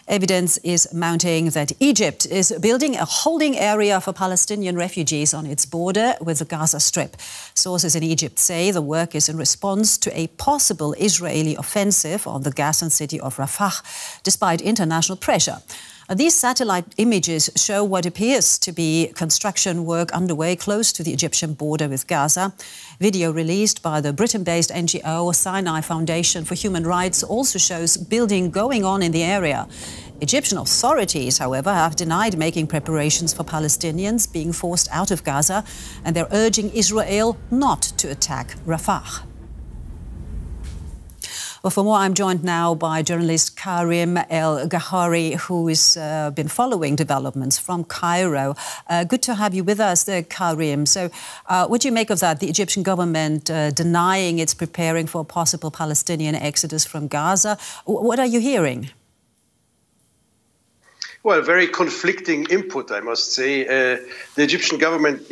Evidence is mounting that Egypt is building a holding area for Palestinian refugees on its border with the Gaza Strip. Sources in Egypt say the work is in response to a possible Israeli offensive on the Gazan city of Rafah, despite international pressure. These satellite images show what appears to be construction work underway close to the Egyptian border with Gaza. Video released by the Britain-based NGO Sinai Foundation for Human Rights also shows building going on in the area. Egyptian authorities, however, have denied making preparations for Palestinians being forced out of Gaza, and they're urging Israel not to attack Rafah. Well, for more, I'm joined now by journalist Karim El-Gahari, who has been following developments from Cairo. Good to have you with us there, Karim. So what do you make of that? The Egyptian government denying it's preparing for a possible Palestinian exodus from Gaza. What are you hearing? Well, very conflicting input, I must say. The Egyptian government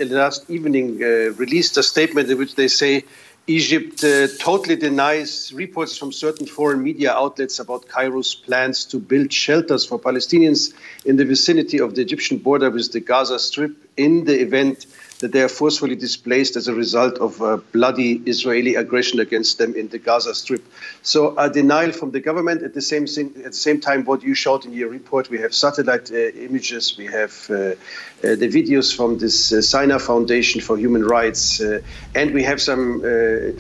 last evening released a statement in which they say Egypt totally denies reports from certain foreign media outlets about Cairo's plans to build shelters for Palestinians in the vicinity of the Egyptian border with the Gaza Strip in the event that they are forcefully displaced as a result of bloody Israeli aggression against them in the Gaza Strip. So a denial from the government. At the same time, what you showed in your report, we have satellite images, we have the videos from this Sinai Foundation for Human Rights, and we have some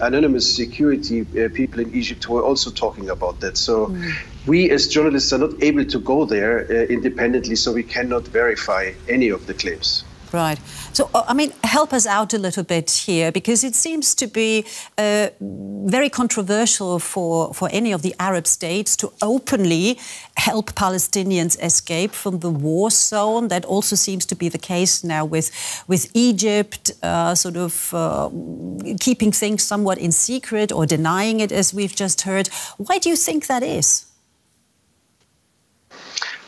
anonymous security people in Egypt who are also talking about that. So we as journalists are not able to go there independently, so we cannot verify any of the claims. Right. So, I mean, help us out a little bit here, because it seems to be very controversial for any of the Arab states to openly help Palestinians escape from the war zone. That also seems to be the case now with Egypt, keeping things somewhat in secret or denying it, as we've just heard. Why do you think that is?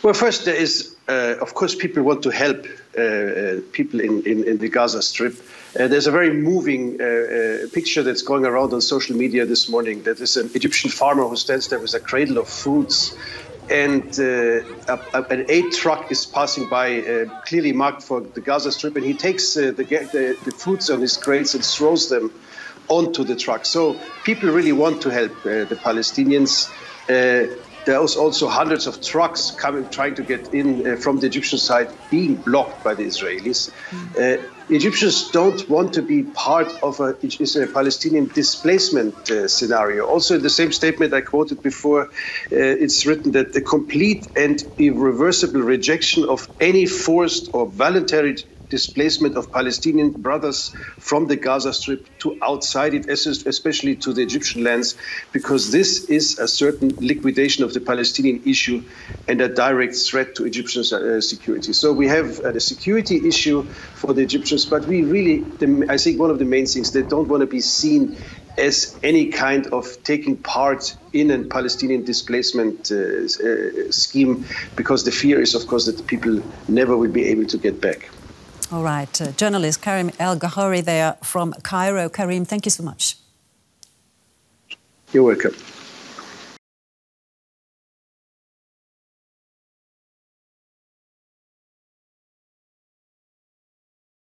Well, first, there is, of course, people want to help people in the Gaza Strip. There's a very moving picture that's going around on social media this morning. That is an Egyptian farmer who stands there with a cradle of fruits, and an aid truck is passing by, clearly marked for the Gaza Strip, and he takes the fruits on his crates and throws them onto the truck. So people really want to help the Palestinians. There was also hundreds of trucks trying to get in from the Egyptian side, being blocked by the Israelis. Egyptians don't want to be part of a Palestinian displacement scenario. Also, in the same statement I quoted before, it's written that the complete and irreversible rejection of any forced or voluntary displacement of Palestinian brothers from the Gaza Strip to outside it, especially to the Egyptian lands, because this is a certain liquidation of the Palestinian issue and a direct threat to Egyptian security. So we have a security issue for the Egyptians, but we really, I think one of the main things, they don't want to be seen as any kind of taking part in a Palestinian displacement scheme, because the fear is, of course, that the people never will be able to get back. All right. Journalist Karim El-Gahari there from Cairo. Karim, thank you so much. You're welcome.